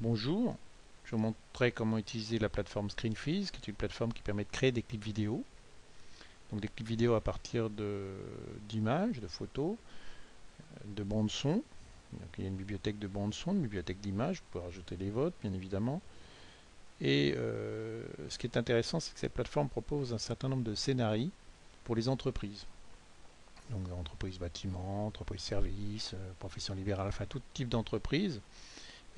Bonjour, je vais vous montrer comment utiliser la plateforme ScreenFeed, qui est une plateforme qui permet de créer des clips vidéo. Donc des clips vidéo à partir d'images, de photos, de bandes son. Donc, il y a une bibliothèque de bandes son, une bibliothèque d'images, vous pouvez rajouter les vôtres bien évidemment. Et ce qui est intéressant, c'est que cette plateforme propose un certain nombre de scénarios pour les entreprises. Donc entreprises bâtiments, entreprises services, professions libérales, enfin tout type d'entreprise.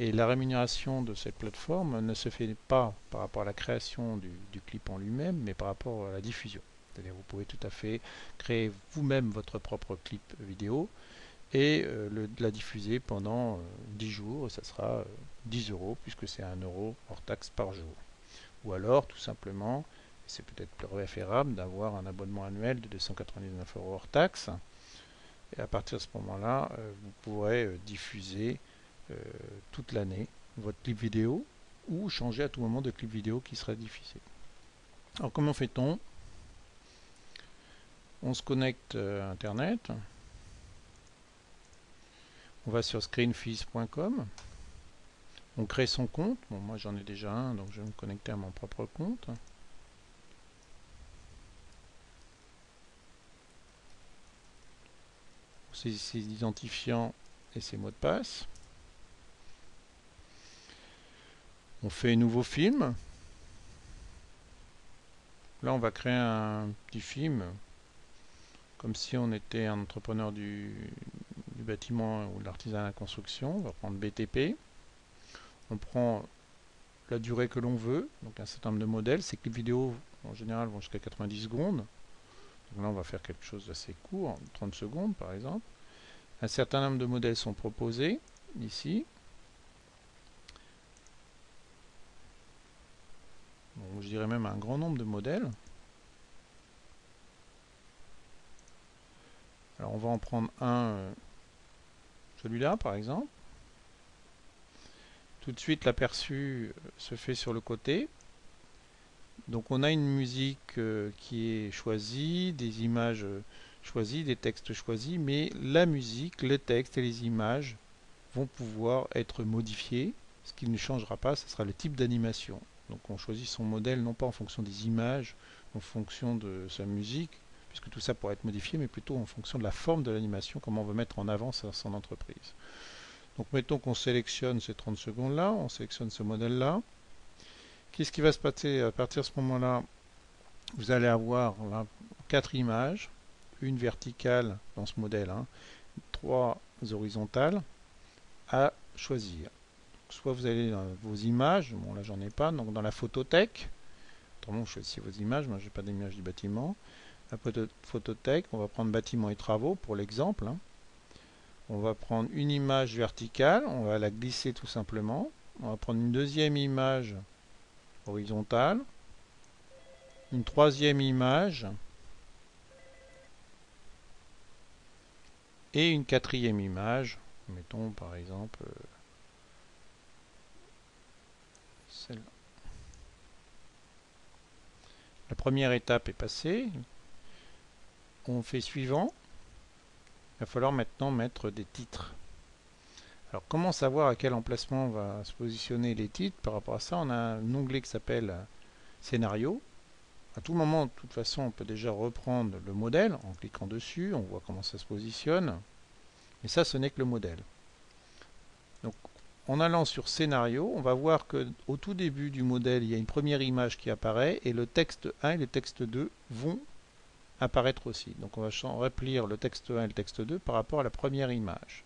Et la rémunération de cette plateforme ne se fait pas par rapport à la création du clip en lui-même, mais par rapport à la diffusion. C'est-à-dire vous pouvez tout à fait créer vous-même votre propre clip vidéo et la diffuser pendant 10 jours, et ça sera 10 euros, puisque c'est 1 euro hors taxe par jour. Ou alors, tout simplement, c'est peut-être plus préférable d'avoir un abonnement annuel de 299 euros hors taxe. Et à partir de ce moment-là, vous pourrez diffuser euh, toute l'année votre clip vidéo ou changer à tout moment de clip vidéo qui sera diffusé. Alors comment fait-on? On se connecte à Internet, on va sur screenfeed.com, on crée son compte. Bon, moi j'en ai déjà un, donc je vais me connecter à mon propre compte. Ses identifiants et ses mots de passe. On fait un nouveau film. Là, on va créer un petit film comme si on était un entrepreneur du bâtiment ou de l'artisanat de la construction. On va prendre BTP. On prend la durée que l'on veut, donc un certain nombre de modèles. Ces clips vidéo en général vont jusqu'à 90 secondes. Donc là, on va faire quelque chose d'assez court, 30 secondes par exemple. Un certain nombre de modèles sont proposés ici. Bon, je dirais même un grand nombre de modèles. Alors on va en prendre un, celui-là par exemple. Tout de suite l'aperçu se fait sur le côté. Donc on a une musique qui est choisie, des images choisies, des textes choisis, mais la musique, le texte et les images vont pouvoir être modifiés. Ce qui ne changera pas, ce sera le type d'animation. Donc on choisit son modèle non pas en fonction des images, en fonction de sa musique, puisque tout ça pourrait être modifié, mais plutôt en fonction de la forme de l'animation, comment on veut mettre en avant son entreprise. Donc mettons qu'on sélectionne ces 30 secondes là, on sélectionne ce modèle là. Qu'est-ce qui va se passer à partir de ce moment-là? Vous allez avoir là 4 images, une verticale dans ce modèle, 3 horizontales à choisir. Soit vous allez dans vos images, bon là j'en ai pas, donc dans la photothèque, autrement vous choisissez vos images, moi j'ai pas d'image du bâtiment. La photothèque, on va prendre bâtiment et travaux pour l'exemple. On va prendre une image verticale, on va la glisser tout simplement. On va prendre une deuxième image horizontale, une troisième image et une quatrième image. Mettons par exemple celle-là. La première étape est passée. On fait suivant. Il va falloir maintenant mettre des titres. Alors comment savoir à quel emplacement va se positionner les titres? Par rapport à ça, on a un onglet qui s'appelle Scénario. À tout moment, de toute façon, on peut déjà reprendre le modèle en cliquant dessus. On voit comment ça se positionne. Et ça, ce n'est que le modèle. Donc en allant sur Scénario, on va voir qu'au tout début du modèle, il y a une première image qui apparaît et le texte 1 et le texte 2 vont apparaître aussi. Donc on va remplir le texte 1 et le texte 2 par rapport à la première image.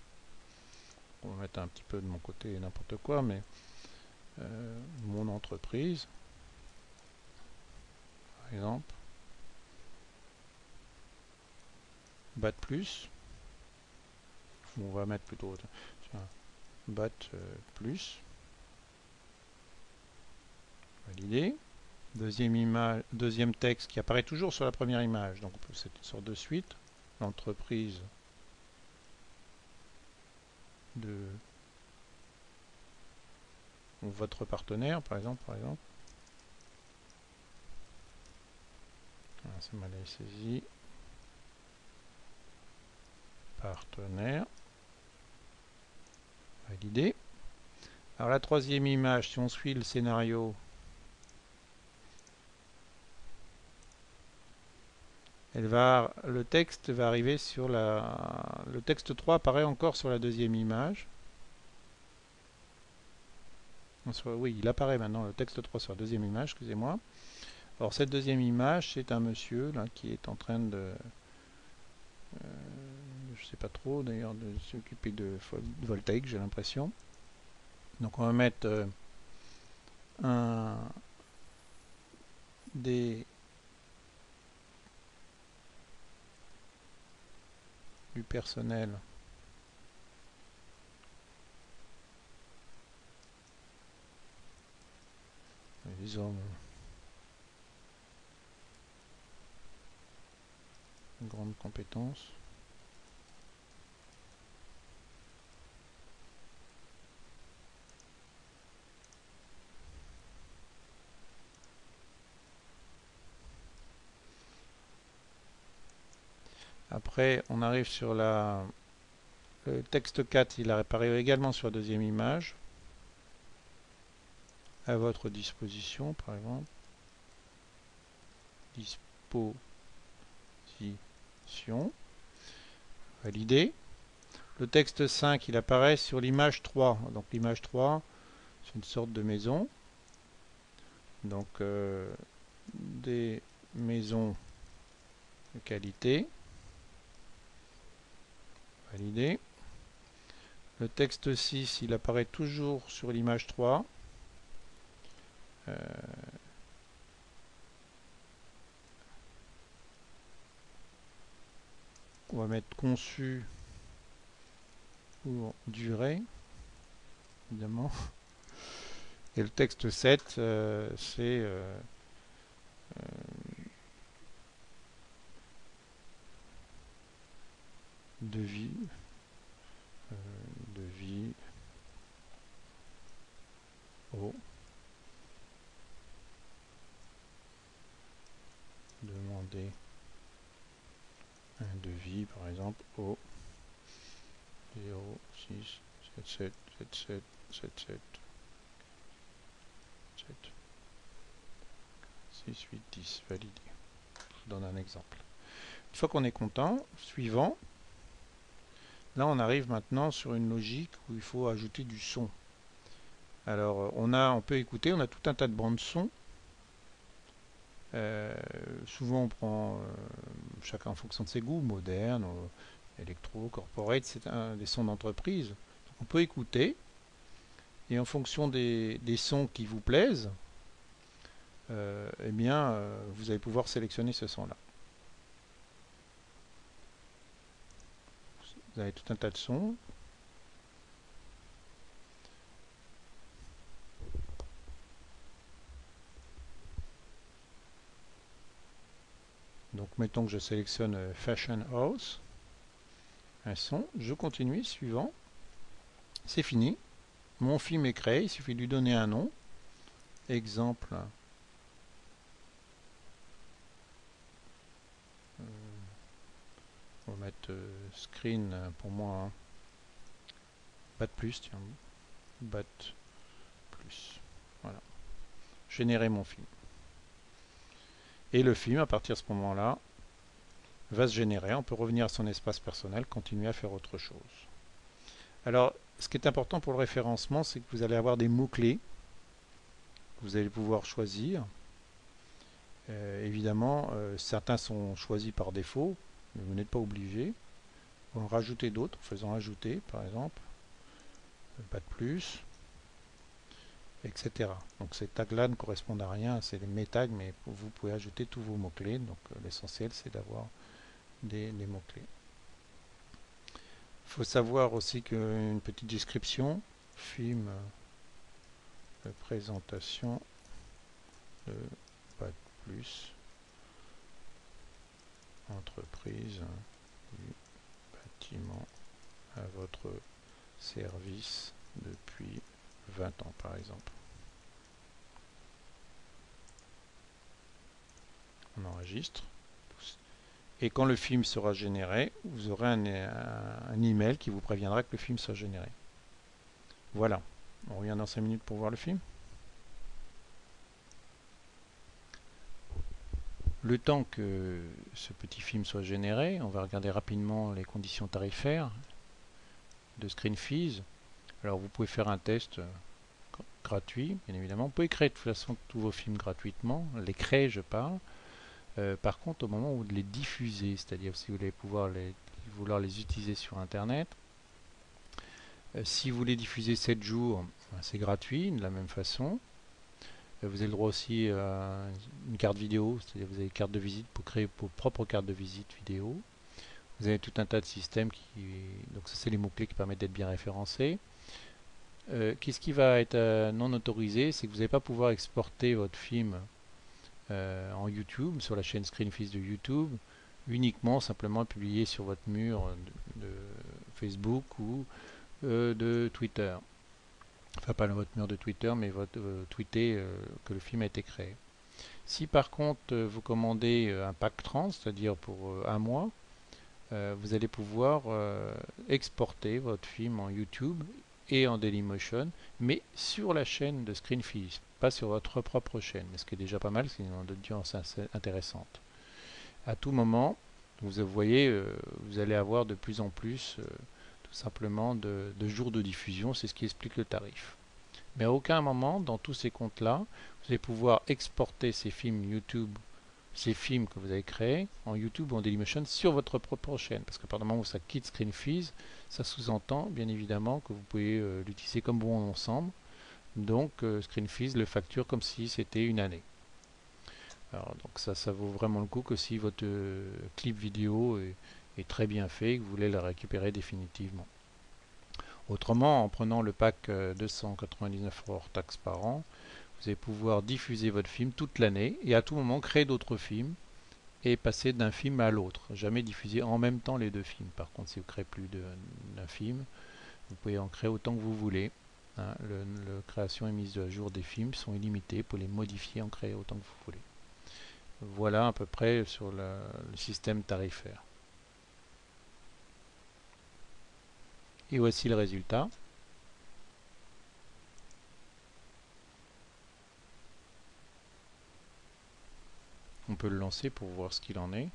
On va mettre un petit peu de mon côté n'importe quoi, mais mon entreprise, par exemple, BAT+, on va mettre plutôt BAT+, validé. Deuxième image, deuxième texte qui apparaît toujours sur la première image, donc c'est une sorte de suite. L'entreprise de votre partenaire, par exemple. Voilà, c'est mal saisi. Partenaire. Validé. Alors la troisième image, si on suit le scénario, le texte va arriver sur le texte 3 apparaît encore sur la deuxième image. Oui, il apparaît maintenant le texte 3 sur la deuxième image, excusez-moi. Alors cette deuxième image, c'est un monsieur là, qui est en train de, je sais pas trop d'ailleurs, de s'occuper de voltaïque, j'ai l'impression. Donc on va mettre un des du personnel les hommes de grandes compétences. Après, on arrive sur le texte 4, il apparaît également sur la deuxième image. À votre disposition, par exemple. Disposition. Validé. Le texte 5, il apparaît sur l'image 3. Donc l'image 3, c'est une sorte de maison. Donc des maisons de qualité. Validé. Le texte 6, il apparaît toujours sur l'image 3. On va mettre conçu pour durée, évidemment. Et le texte 7, c'est devis, au demander un devis, par exemple, au 06 77 77 77 7 6 8 10. Validé. Je vous donne un exemple. Une fois qu'on est content, suivant, là on arrive maintenant sur une logique où il faut ajouter du son. Alors on peut écouter, on a tout un tas de bandes son. Souvent on prend chacun en fonction de ses goûts, moderne, électro, corporate, c'est des sons d'entreprise. On peut écouter et en fonction des sons qui vous plaisent, eh bien vous allez pouvoir sélectionner ce son là. Vous avez tout un tas de sons. Donc mettons que je sélectionne Fashion House, un son, je continue, suivant, c'est fini, mon film est créé, il suffit de lui donner un nom, exemple, on va mettre screen pour moi, hein. Bat plus, tiens, Bat plus, voilà, générer mon film. Et le film, à partir de ce moment-là, va se générer. On peut revenir à son espace personnel, continuer à faire autre chose. Alors, ce qui est important pour le référencement, c'est que vous allez avoir des mots-clés que vous allez pouvoir choisir. Évidemment, certains sont choisis par défaut, mais vous n'êtes pas obligé. Vous en rajoutez d'autres, en faisant ajouter, par exemple, pas de plus, etc. Donc ces tags-là ne correspondent à rien, c'est les métags, mais vous pouvez ajouter tous vos mots-clés. Donc l'essentiel, c'est d'avoir des mots-clés. Il faut savoir aussi qu'une petite description, film, présentation, pas de plus, entreprise du bâtiment à votre service depuis 20 ans par exemple. On enregistre. Et quand le film sera généré, vous aurez un email qui vous préviendra que le film sera généré. Voilà. On revient dans 5 minutes pour voir le film. Le temps que ce petit film soit généré, on va regarder rapidement les conditions tarifaires de ScreenFees. Alors vous pouvez faire un test gratuit, bien évidemment. Vous pouvez créer de toute façon tous vos films gratuitement, les créer je parle. Par contre, au moment où vous les diffusez, c'est-à-dire si vous voulez vouloir les utiliser sur Internet, si vous les diffusez 7 jours, c'est gratuit de la même façon. Vous avez le droit aussi à une carte vidéo, c'est-à-dire vous avez une carte de visite pour créer vos propres cartes de visite vidéo. Vous avez tout un tas de systèmes donc ça c'est les mots-clés qui permettent d'être bien référencés. Qu'est-ce qui va être non autorisé, c'est que vous n'allez pas pouvoir exporter votre film en YouTube, sur la chaîne ScreenFees de YouTube, uniquement simplement publié sur votre mur de Facebook ou de Twitter. Enfin, pas votre mur de Twitter, mais votre tweeter que le film a été créé. Si par contre vous commandez un pack trans, c'est-à-dire pour un mois, vous allez pouvoir exporter votre film en YouTube et en Dailymotion, mais sur la chaîne de ScreenFees, pas sur votre propre chaîne, ce qui est déjà pas mal, c'est une audience intéressante. À tout moment, vous voyez, vous allez avoir de plus en plus tout simplement de jours de diffusion, c'est ce qui explique le tarif. Mais à aucun moment, dans tous ces comptes-là, vous allez pouvoir exporter ces films YouTube, ces films que vous avez créés en YouTube ou en Dailymotion sur votre propre chaîne. Parce que par le moment où ça quitte ScreenFees, ça sous-entend bien évidemment que vous pouvez l'utiliser comme bon ensemble. Donc ScreenFees le facture comme si c'était une année. Alors, donc ça vaut vraiment le coup que si votre clip vidéo est très bien fait et que vous voulez le récupérer définitivement. Autrement, en prenant le pack 299 € hors taxe par an, vous allez pouvoir diffuser votre film toute l'année et à tout moment créer d'autres films et passer d'un film à l'autre. Jamais diffuser en même temps les deux films. Par contre, si vous créez plus d'un film, vous pouvez en créer autant que vous voulez. Hein, la création et mise à jour des films sont illimitées. Pour les modifier, en créer autant que vous voulez. Voilà à peu près sur le système tarifaire. Et voici le résultat. On peut le lancer pour voir ce qu'il en est.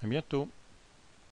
À bientôt.